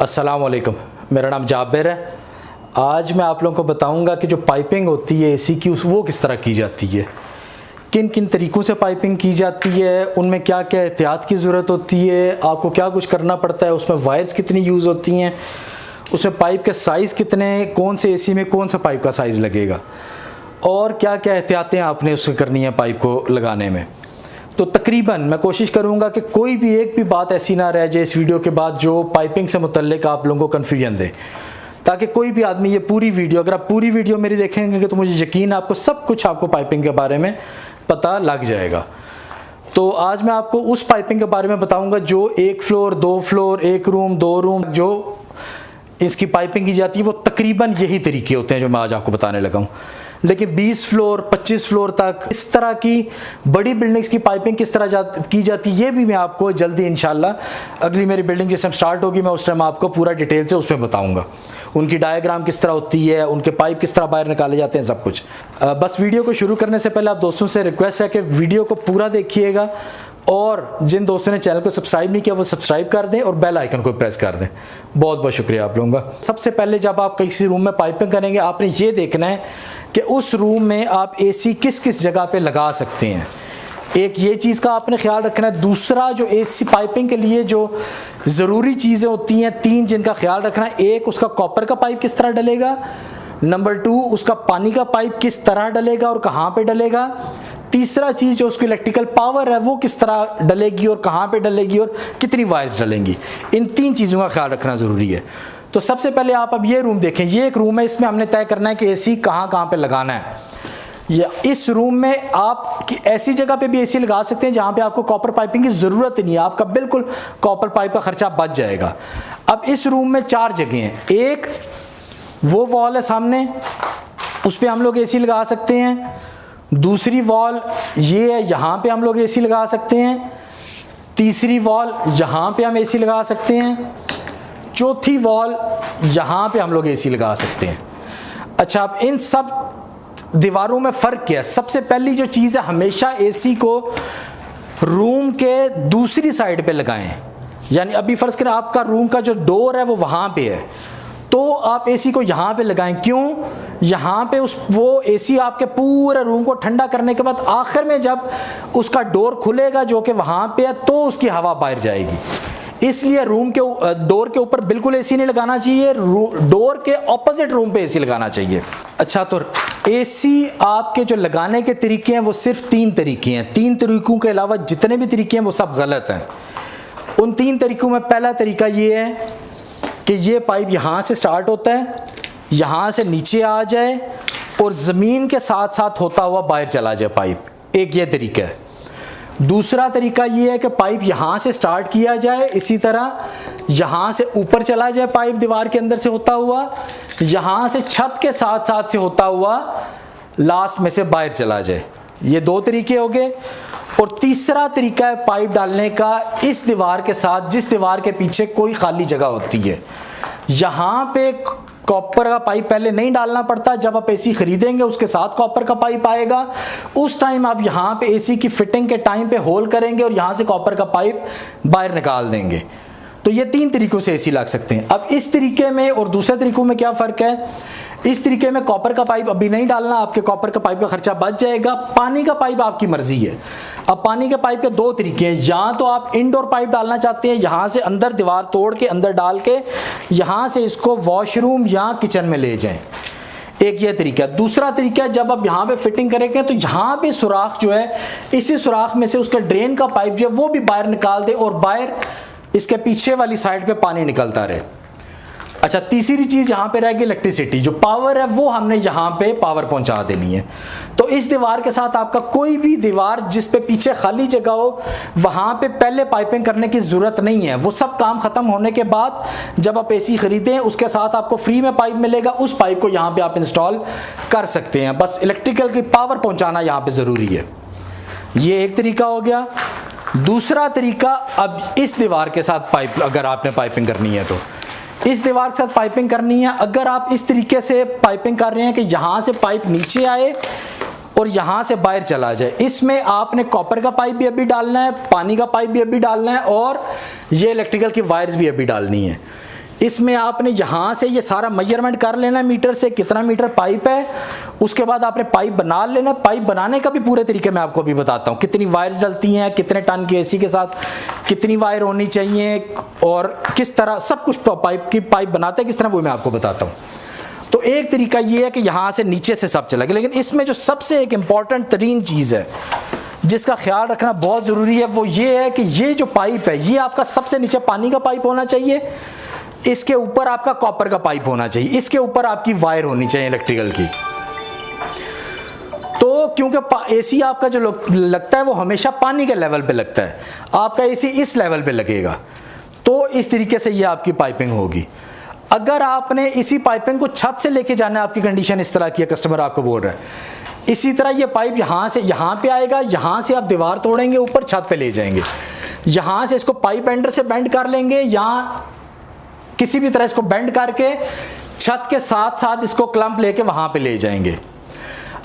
अस्सलामुअलैकुम, मेरा नाम जाबिर है। आज मैं आप लोगों को बताऊंगा कि जो पाइपिंग होती है एसी की वो किस तरह की जाती है, किन किन तरीक़ों से पाइपिंग की जाती है, उनमें क्या क्या एहतियात की ज़रूरत होती है, आपको क्या कुछ करना पड़ता है, उसमें वायर्स कितनी यूज़ होती हैं, उसमें पाइप के साइज़ कितने, कौन से एसी में कौन सा पाइप का साइज़ लगेगा और क्या क्या एहतियातें आपने उसमें करनी है पाइप को लगाने में। तो तकरीबन मैं कोशिश करूंगा कि कोई भी एक भी बात ऐसी ना रह जाए इस वीडियो के बाद जो पाइपिंग से मुतल्लिक आप लोगों को कन्फ्यूजन दे, ताकि कोई भी आदमी ये पूरी वीडियो, अगर आप पूरी वीडियो मेरी देखेंगे तो मुझे यकीन है आपको सब कुछ आपको पाइपिंग के बारे में पता लग जाएगा। तो आज मैं आपको उस पाइपिंग के बारे में बताऊंगा जो एक फ्लोर, दो फ्लोर, एक रूम, दो रूम जो इसकी पाइपिंग की जाती है वो तकरीबन यही तरीके होते हैं जो मैं आज आपको बताने लगा हूँ। लेकिन 20 फ्लोर 25 फ्लोर तक इस तरह की बड़ी बिल्डिंग्स की पाइपिंग किस तरह की जाती है ये भी मैं आपको जल्दी इंशाल्लाह अगली मेरी बिल्डिंग जिस टाइम स्टार्ट होगी मैं उस टाइम आपको पूरा डिटेल से उसमें बताऊंगा। उनकी डायग्राम किस तरह होती है, उनके पाइप किस तरह बाहर निकाले जाते हैं, सब कुछ। बस वीडियो को शुरू करने से पहले आप दोस्तों से रिक्वेस्ट है कि वीडियो को पूरा देखिएगा और जिन दोस्तों ने चैनल को सब्सक्राइब नहीं किया वो सब्सक्राइब कर दें और बेल आइकन को प्रेस कर दें। बहुत बहुत शुक्रिया आप लोगों का। सबसे पहले जब आप किसी रूम में पाइपिंग करेंगे आपने ये देखना है कि उस रूम में आप एसी किस किस जगह पे लगा सकते हैं। एक ये चीज़ का आपने ख्याल रखना है। दूसरा, जो एसी पाइपिंग के लिए जो ज़रूरी चीज़ें होती हैं तीन जिनका ख्याल रखना है। एक, उसका कॉपर का पाइप किस तरह डलेगा। नंबर 2, उसका पानी का पाइप किस तरह डलेगा और कहाँ पे डलेगा। तीसरा चीज़, जो उसकी इलेक्ट्रिकल पावर है वो किस तरह डलेगी और कहाँ पे डलेगी और कितनी वायर्स डलेंगी। इन तीन चीज़ों का ख्याल रखना ज़रूरी है। तो सबसे पहले आप अब ये रूम देखें। ये एक रूम है, इसमें हमने तय करना है कि एसी कहाँ कहाँ पे लगाना है। या इस रूम में आप ऐसी जगह पे भी एसी लगा सकते हैं जहाँ पे आपको कॉपर पाइपिंग की ज़रूरत नहीं है, आपका बिल्कुल कॉपर पाइप का खर्चा बच जाएगा। अब इस रूम में 4 जगह हैं। एक वो वॉल है सामने, उस पर हम लोग एसी लगा सकते हैं। दूसरी वॉल ये है, यहाँ पे हम लोग एसी लगा सकते हैं। तीसरी वॉल यहाँ पे हम एसी लगा सकते हैं। चौथी वॉल यहाँ पे हम लोग एसी लगा सकते हैं। अच्छा, अब इन सब दीवारों में फ़र्क क्या है। सबसे पहली जो चीज़ है, हमेशा एसी को रूम के दूसरी साइड पे लगाएं। यानी अभी फ़र्ज़ करें आपका रूम का जो डोर है वो वहाँ पे है तो आप एसी को यहाँ पे लगाएं। क्यों? यहाँ पे वो एसी आपके पूरे रूम को ठंडा करने के बाद आखिर में जब उसका डोर खुलेगा जो कि वहाँ पे है तो उसकी हवा बाहर जाएगी। इसलिए रूम के डोर के ऊपर बिल्कुल एसी नहीं लगाना चाहिए, डोर के ऑपोजिट रूम पे एसी लगाना चाहिए। अच्छा, तो एसी आपके जो लगाने के तरीके हैं वो सिर्फ 3 तरीके हैं। 3 तरीकों के अलावा जितने भी तरीके हैं वो सब गलत हैं। उन 3 तरीकों में पहला तरीका ये है कि ये पाइप यहाँ से स्टार्ट होता है, यहाँ से नीचे आ जाए और ज़मीन के साथ साथ होता हुआ बाहर चला जाए पाइप। एक ये तरीका है। दूसरा तरीका ये है कि पाइप यहाँ से स्टार्ट किया जाए, इसी तरह यहाँ से ऊपर चला जाए पाइप दीवार के अंदर से होता हुआ, यहाँ से छत के साथ साथ से होता हुआ लास्ट में से बाहर चला जाए। ये 2 तरीके हो गए। और तीसरा तरीका है पाइप डालने का इस दीवार के साथ जिस दीवार के पीछे कोई खाली जगह होती है। यहाँ पे कॉपर का पाइप पहले नहीं डालना पड़ता। जब आप एसी खरीदेंगे उसके साथ कॉपर का पाइप आएगा, उस टाइम आप यहाँ पे एसी की फिटिंग के टाइम पे होल करेंगे और यहाँ से कॉपर का पाइप बाहर निकाल देंगे। तो ये 3 तरीकों से एसी लग सकते हैं। अब इस तरीके में और दूसरे तरीकों में क्या फ़र्क है। इस तरीके में कॉपर का पाइप अभी नहीं डालना, आपके कॉपर का पाइप का खर्चा बच जाएगा। पानी का पाइप आपकी मर्जी है। अब पानी के पाइप के 2 तरीके हैं। या तो आप इनडोर पाइप डालना चाहते हैं, यहाँ से अंदर दीवार तोड़ के अंदर डाल के यहाँ से इसको वॉशरूम या किचन में ले जाएं, एक ये तरीका। दूसरा तरीका, जब आप यहाँ पे फिटिंग करेंगे तो यहाँ पे सुराख जो है, इसी सुराख में से उसका ड्रेन का पाइप जो है वो भी बाहर निकाल दे और बाहर इसके पीछे वाली साइड पे पानी निकलता रहे। अच्छा, तीसरी चीज़ यहाँ पे रहेगी इलेक्ट्रिसिटी। जो पावर है वो हमने यहाँ पे पावर पहुँचा देनी है। तो इस दीवार के साथ आपका कोई भी दीवार जिस पे पीछे खाली जगह हो वहाँ पे पहले पाइपिंग करने की ज़रूरत नहीं है। वो सब काम ख़त्म होने के बाद जब आप एसी ख़रीदें उसके साथ आपको फ्री में पाइप मिलेगा, उस पाइप को यहाँ पर आप इंस्टॉल कर सकते हैं। बस इलेक्ट्रिकल की पावर पहुँचाना यहाँ पर ज़रूरी है। ये एक तरीका हो गया। दूसरा तरीका, अब इस दीवार के साथ पाइप अगर आपने पाइपिंग करनी है तो इस दीवार के साथ पाइपिंग करनी है। अगर आप इस तरीके से पाइपिंग कर रहे हैं कि यहाँ से पाइप नीचे आए और यहाँ से बाहर चला जाए, इसमें आपने कॉपर का पाइप भी अभी डालना है, पानी का पाइप भी अभी डालना है और ये इलेक्ट्रिकल की वायर्स भी अभी डालनी है। इसमें आपने यहाँ से ये सारा मेजरमेंट कर लेना है मीटर से, कितना मीटर पाइप है। उसके बाद आपने पाइप बना लेना। पाइप बनाने का भी पूरे तरीके मैं आपको अभी बताता हूँ, कितनी वायर्स डलती हैं, कितने टन की एसी के साथ कितनी वायर होनी चाहिए, और किस तरह सब कुछ पाइप बनाते हैं किस तरह, वो मैं आपको बताता हूँ। तो एक तरीका ये है कि यहाँ से नीचे से सब चला गया, लेकिन इसमें जो सबसे एक इम्पॉर्टेंट तरीन चीज़ है जिसका ख्याल रखना बहुत ज़रूरी है, वो ये है कि ये जो पाइप है ये आपका सबसे नीचे पानी का पाइप होना चाहिए, इसके ऊपर आपका कॉपर का पाइप होना चाहिए, इसके ऊपर आपकी वायर होनी चाहिए इलेक्ट्रिकल की। तो क्योंकि एसी आपका जो लगता है वो हमेशा पानी के लेवल पे लगता है, आपका एसी इस लेवल पे लगेगा। तो इस तरीके से ये आपकी पाइपिंग होगी। अगर आपने इसी पाइपिंग को छत से लेके जाना है, आपकी कंडीशन इस तरह की है, कस्टमर आपको बोल रहा है, इसी तरह ये पाइप यहाँ से यहाँ पे आएगा, यहाँ से आप दीवार तोड़ेंगे, ऊपर छत पे ले जाएंगे, यहाँ से इसको पाइप एंडर से बेंड कर लेंगे, यहाँ किसी भी तरह इसको बेंड करके छत के साथ साथ इसको क्लम्प लेके वहाँ पे ले जाएंगे।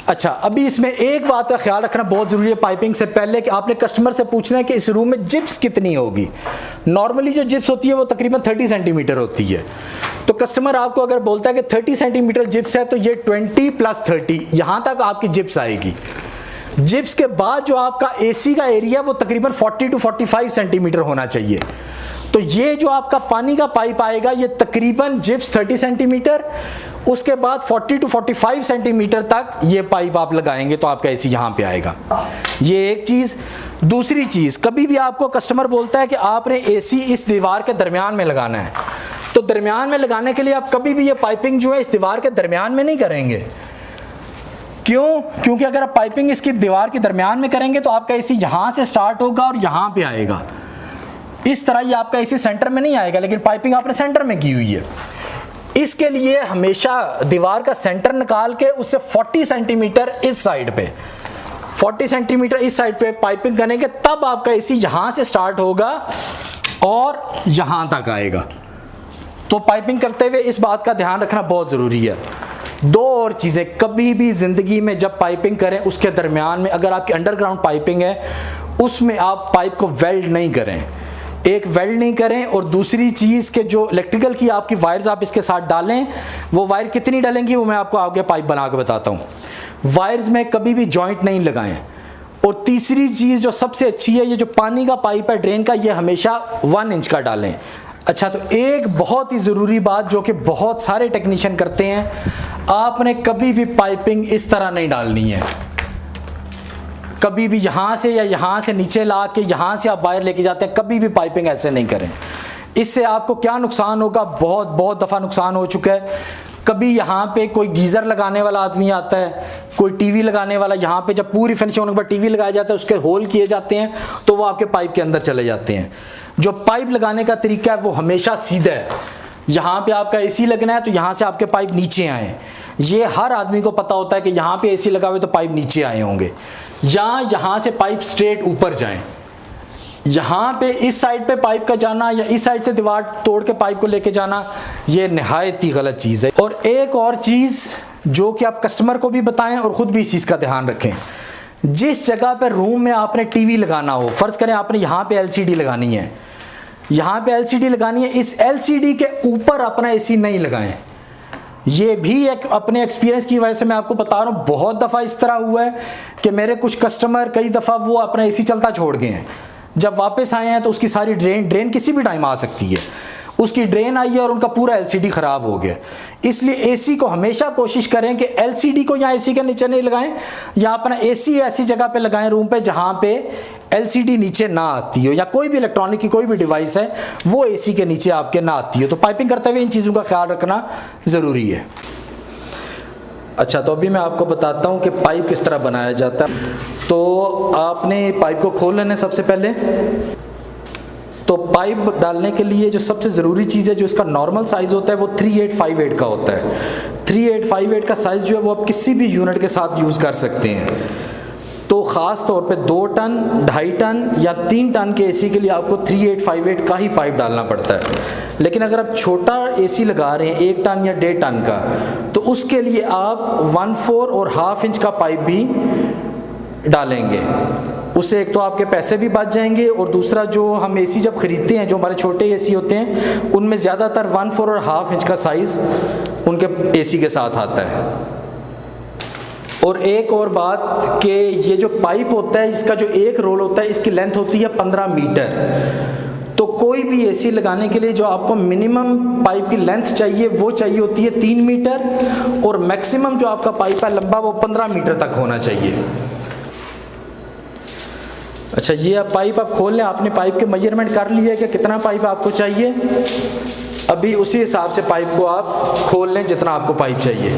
अच्छा, अभी इसमें एक बात का ख्याल रखना बहुत ज़रूरी है पाइपिंग से पहले, कि आपने कस्टमर से पूछना है कि इस रूम में जिप्स कितनी होगी। नॉर्मली जो जिप्स होती है वो तकरीबन 30 सेंटीमीटर होती है। तो कस्टमर आपको अगर बोलता है कि 30 सेंटीमीटर जिप्स है, तो ये 20 + 30 यहाँ तक आपकी जिप्स आएगी। जिप्स के बाद जो आपका एसी का एरिया वो तकरीबन 40 to 45 सेंटीमीटर होना चाहिए। तो ये जो आपका पानी का पाइप आएगा ये तकरीबन जिप्स 30 सेंटीमीटर, उसके बाद 40 to 45 सेंटीमीटर तक ये पाइप आप लगाएंगे तो आपका एसी यहाँ पे आएगा। ये एक चीज़। दूसरी चीज़, कभी भी आपको कस्टमर बोलता है कि आपने एसी इस दीवार के दरमियान में लगाना है, तो दरमियान में लगाने के लिए आप कभी भी ये पाइपिंग जो है इस दीवार के दरमियान में नहीं करेंगे। क्यों? क्योंकि अगर आप पाइपिंग इसकी दीवार के दरमियान में करेंगे तो आपका एसी यहाँ से स्टार्ट होगा और यहाँ पे आएगा। इस तरह ये आपका एसी सेंटर में नहीं आएगा, लेकिन पाइपिंग आपने सेंटर में की हुई है। इसके लिए हमेशा दीवार का सेंटर निकाल के उससे 40 सेंटीमीटर इस साइड पे, 40 सेंटीमीटर इस साइड पे पाइपिंग करेंगे, तब आपका एसी यहाँ से स्टार्ट होगा और यहाँ तक आएगा। तो पाइपिंग करते हुए इस बात का ध्यान रखना बहुत ज़रूरी है। दो और चीज़ें, कभी भी ज़िंदगी में जब पाइपिंग करें उसके दरमियान में अगर आपकी अंडरग्राउंड पाइपिंग है उसमें आप पाइप को वेल्ड नहीं करें, एक वेल्ड नहीं करें। और दूसरी चीज़ के जो इलेक्ट्रिकल की आपकी वायर्स आप इसके साथ डालें, वो वायर कितनी डालेंगी वो मैं आपको आगे पाइप बना के बताता हूँ। वायर्स में कभी भी जॉइंट नहीं लगाएं। और तीसरी चीज़ जो सबसे अच्छी है, ये जो पानी का पाइप है ड्रेन का, ये हमेशा 1 इंच का डालें। अच्छा, तो एक बहुत ही ज़रूरी बात जो कि बहुत सारे टेक्नीशियन करते हैं, आपने कभी भी पाइपिंग इस तरह नहीं डालनी है। कभी भी यहाँ से या यहाँ से नीचे ला के यहाँ से आप वायर लेके जाते हैं, कभी भी पाइपिंग ऐसे नहीं करें। इससे आपको क्या नुकसान होगा, बहुत दफ़ा नुकसान हो चुका है। कभी यहाँ पे कोई गीज़र लगाने वाला आदमी आता है, कोई टीवी लगाने वाला, यहाँ पे जब पूरी फिनिशिंग होने के बाद टीवी लगाया जाता है, उसके होल किए जाते हैं तो वो आपके पाइप के अंदर चले जाते हैं। जो पाइप लगाने का तरीका है वो हमेशा सीधा है। यहाँ पे आपका एसी लगना है तो यहाँ से आपके पाइप नीचे आए, ये हर आदमी को पता होता है कि यहाँ पे एसी लगा हुआ है तो पाइप नीचे आए होंगे, या यहाँ से पाइप स्ट्रेट ऊपर जाएं। यहाँ पे इस साइड पे पाइप का जाना या इस साइड से दीवार तोड़ के पाइप को लेके जाना, ये निहायत ही गलत चीज़ है। और एक और चीज़ जो कि आप कस्टमर को भी बताएं और ख़ुद भी इस चीज़ का ध्यान रखें, जिस जगह पे रूम में आपने टीवी लगाना हो, फ़र्ज़ करें आपने यहाँ पे LCD लगानी है, यहाँ पे LCD लगानी है, इस LCD के ऊपर अपना एसी नहीं लगाएं। ये भी एक अपने एक्सपीरियंस की वजह से मैं आपको बता रहा हूँ, बहुत दफ़ा इस तरह हुआ है कि मेरे कुछ कस्टमर कई दफ़ा वो अपना एसी चलता छोड़ गए हैं, जब वापस आए हैं तो उसकी सारी ड्रेन किसी भी टाइम आ सकती है, उसकी ड्रेन आई है और उनका पूरा LCD ख़राब हो गया। इसलिए एसी को हमेशा कोशिश करें कि LCD को या एसी के नीचे नहीं लगाएं, या अपना एसी ऐसी जगह पे लगाएं रूम पे जहाँ पे LCD नीचे ना आती हो, या कोई भी इलेक्ट्रॉनिक की कोई भी डिवाइस है वो एसी के नीचे आपके ना आती हो। तो पाइपिंग करते हुए इन चीज़ों का ख्याल रखना ज़रूरी है। अच्छा, तो अभी मैं आपको बताता हूँ कि पाइप किस तरह बनाया जाता है। तो आपने पाइप को खोल लेना सबसे पहले। तो पाइप डालने के लिए जो सबसे ज़रूरी चीज़ है, जो इसका नॉर्मल साइज़ होता है वो 3858 का होता है। 3858 का साइज़ जो है वो आप किसी भी यूनिट के साथ यूज़ कर सकते हैं। तो ख़ास तौर पे 2 टन, 2.5 टन या 3 टन के एसी के लिए आपको 3858 का ही पाइप डालना पड़ता है। लेकिन अगर आप छोटा एसी लगा रहे हैं 1 टन या 1.5 टन का, तो उसके लिए आप 1/4 और ½ इंच का पाइप भी डालेंगे। उससे एक तो आपके पैसे भी बच जाएंगे और दूसरा जो हम एसी जब ख़रीदते हैं, जो हमारे छोटे एसी होते हैं, उनमें ज़्यादातर 1/4 और ½ इंच का साइज़ उनके एसी के साथ आता है। और एक और बात कि ये जो पाइप होता है, इसका जो एक रोल होता है, इसकी लेंथ होती है 15 मीटर। तो कोई भी एसी लगाने के लिए जो आपको मिनिमम पाइप की लेंथ चाहिए वो चाहिए होती है 3 मीटर, और मैक्सिमम जो आपका पाइप है लंबा वो 15 मीटर तक होना चाहिए। अच्छा, ये अब पाइप आप खोल लें। आपने पाइप के मेजरमेंट कर लिया है कि कितना पाइप आपको चाहिए। अभी उसी हिसाब से पाइप को आप खोल लें जितना आपको पाइप चाहिए।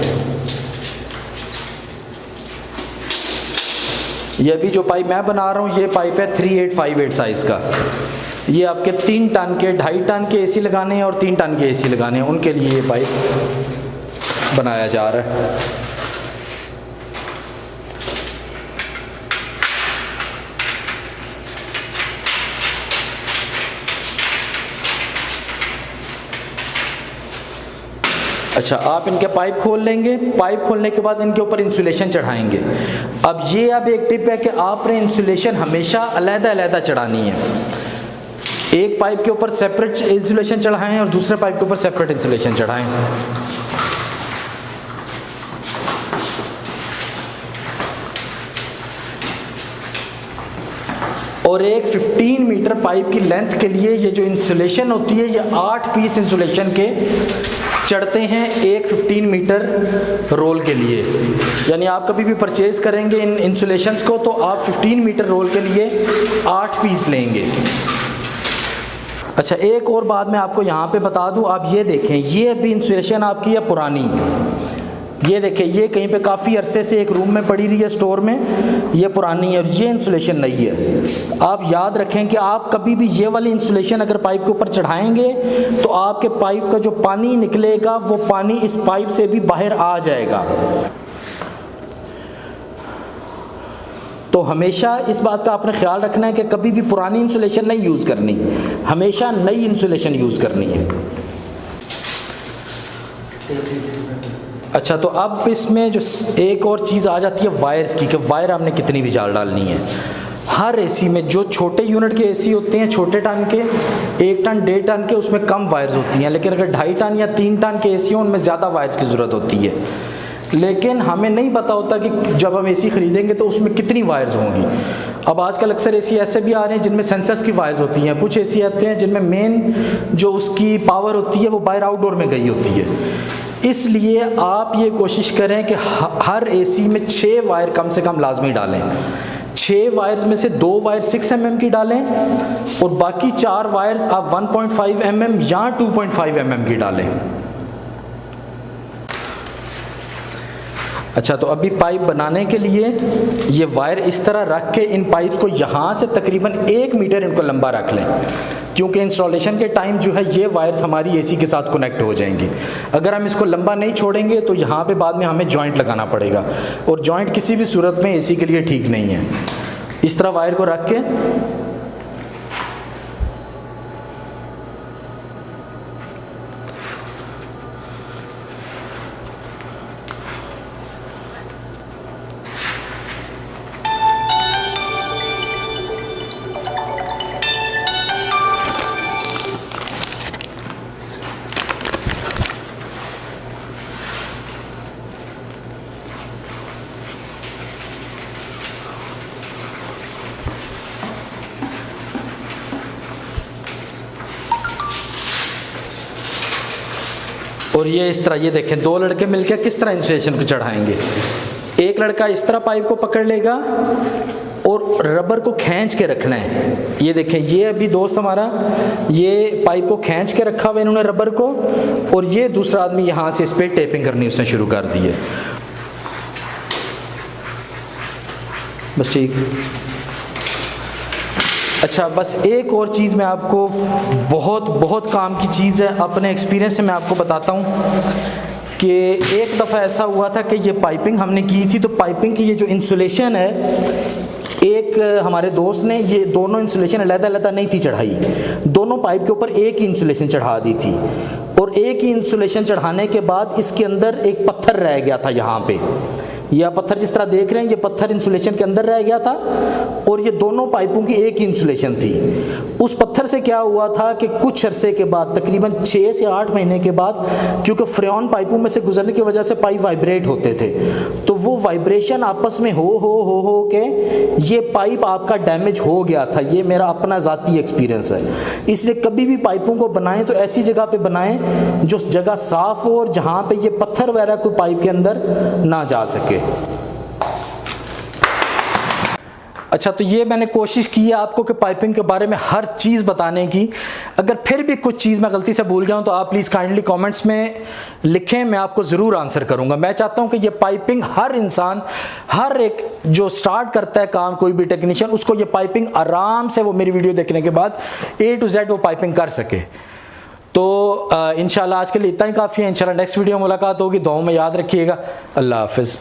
ये अभी जो पाइप मैं बना रहा हूँ, ये पाइप है 3858 साइज़ का। ये आपके 3 टन के 2.5 टन के एसी लगाने हैं और 3 टन के एसी लगाने हैं, उनके लिए ये पाइप बनाया जा रहा है। अच्छा, आप इनके पाइप खोल लेंगे। पाइप खोलने के बाद इनके ऊपर इंसुलेशन चढ़ाएंगे। अब एक टिप है कि आपने इंसुलेशन हमेशा अलग-अलग चढ़ानी है। एक पाइप के ऊपर सेपरेट इंसुलेशन चढ़ाएं और दूसरे पाइप के ऊपर सेपरेट इंसुलेशन चढ़ाएं। और एक 15 मीटर पाइप की लेंथ के लिए ये जो इंसुलेशन होती है, ये 8 पीस इंसुलेशन के चढ़ते हैं एक 15 मीटर रोल के लिए। यानी आप कभी भी परचेज करेंगे इन इंसुलेशंस को तो आप 15 मीटर रोल के लिए 8 पीस लेंगे। अच्छा, एक और बात मैं आपको यहाँ पे बता दूँ। आप ये देखें, ये अभी इंसुलेशन आपकी है पुरानी। ये देखें, ये कहीं पे काफ़ी अरसे से एक रूम में पड़ी रही है स्टोर में, ये पुरानी है और ये इंसुलेशन नई है। आप याद रखें कि आप कभी भी ये वाली इंसुलेशन अगर पाइप के ऊपर चढ़ाएंगे तो आपके पाइप का जो पानी निकलेगा वो पानी इस पाइप से भी बाहर आ जाएगा। तो हमेशा इस बात का आपने ख्याल रखना है कि कभी भी पुरानी इंसुलेशन नहीं यूज़ करनी, हमेशा नई इंसुलेशन यूज़ करनी है। अच्छा, तो अब इसमें जो एक और चीज़ आ जाती है वायर्स की, कि वायर हमने कितनी भी जाल डालनी है। हर एसी में जो छोटे यूनिट के एसी होते हैं, छोटे टन के 1 टन 1.5 टन के, उसमें कम वायर्स होती हैं। लेकिन अगर 2.5 टन या 3 टन के एसी हों, उनमें ज़्यादा वायर्स की ज़रूरत होती है। लेकिन हमें नहीं पता होता कि जब हम एसी ख़रीदेंगे तो उसमें कितनी वायर्स होंगी। अब आजकल अक्सर एसी ऐसे भी आ रहे हैं जिनमें सेंसर्स की वायर्स होती हैं। कुछ एसी आते हैं जिनमें मेन जो उसकी पावर होती है वो बाहर आउटडोर में गई होती है। इसलिए आप ये कोशिश करें कि हर एसी में 6 वायर कम से कम लाजमी डालें। 6 वायर्स में से 2 वायर 6 mm की डालें और बाकी 4 वायर्स आप 1.5 mm या 2.5 mm की डालें। अच्छा, तो अभी पाइप बनाने के लिए ये वायर इस तरह रख के इन पाइप को यहाँ से तकरीबन 1 मीटर इनको लंबा रख लें, क्योंकि इंस्टॉलेशन के टाइम जो है ये वायर्स हमारी एसी के साथ कनेक्ट हो जाएंगी। अगर हम इसको लंबा नहीं छोड़ेंगे तो यहाँ पे बाद में हमें जॉइंट लगाना पड़ेगा, और जॉइंट किसी भी सूरत में एसी के लिए ठीक नहीं है। इस तरह वायर को रख के और ये इस तरह, ये देखें 2 लड़के मिलकर किस तरह इंसुलेशन को चढ़ाएंगे। एक लड़का इस तरह पाइप को पकड़ लेगा और रबर को खींच के रखना है। ये देखें, ये अभी दोस्त हमारा ये पाइप को खींच के रखा हुआ इन्होंने रबर को, और ये दूसरा आदमी यहाँ से इस पर टेपिंग करनी उसने शुरू कर दी है। बस ठीक। अच्छा, बस एक और चीज़ मैं आपको बहुत काम की चीज़ है, अपने एक्सपीरियंस से मैं आपको बताता हूँ कि एक दफ़ा ऐसा हुआ था कि ये पाइपिंग हमने की थी, तो पाइपिंग की ये जो इंसुलेशन है, एक हमारे दोस्त ने ये दोनों इंसुलेशन अलग-अलग नहीं थी चढ़ाई, दोनों पाइप के ऊपर एक ही इंसुलेशन चढ़ा दी थी। और एक ही इंसुलेशन चढ़ाने के बाद इसके अंदर एक पत्थर रह गया था यहाँ पे, यह पत्थर जिस तरह देख रहे हैं, ये पत्थर इंसुलेशन के अंदर रह गया था और ये दोनों पाइपों की एक ही इंसुलेशन थी। उस पत्थर से क्या हुआ था कि कुछ अरसे के बाद, तकरीबन 6 से 8 महीने के बाद, क्योंकि फ्रेऑन पाइपों में से गुजरने की वजह से पाइप वाइब्रेट होते थे, तो वो वाइब्रेशन आपस में हो के ये पाइप आपका डैमेज हो गया था। ये मेरा अपना ज़ाती एक्सपीरियंस है। इसलिए कभी भी पाइपों को बनाएं तो ऐसी जगह पे बनाएं जो जगह साफ़ हो और जहाँ पे ये पत्थर वगैरह कोई पाइप के अंदर ना जा सके। अच्छा, तो ये मैंने कोशिश की है आपको कि पाइपिंग के बारे में हर चीज़ बताने की। अगर फिर भी कुछ चीज़ मैं गलती से भूल जाऊँ तो आप प्लीज़ काइंडली कमेंट्स में लिखें, मैं आपको ज़रूर आंसर करूँगा। मैं चाहता हूँ कि ये पाइपिंग हर इंसान, हर एक जो स्टार्ट करता है काम, कोई भी टेक्नीशियन, उसको ये पाइपिंग आराम से वो मेरी वीडियो देखने के बाद A to Z वो पाइपिंग कर सके। तो इंशाल्लाह आज के लिए इतना ही काफ़ी है। इंशाल्लाह नेक्स्ट वीडियो में मुलाकात होगी। दुआओं में याद रखिएगा। अल्लाह हाफ़िज़।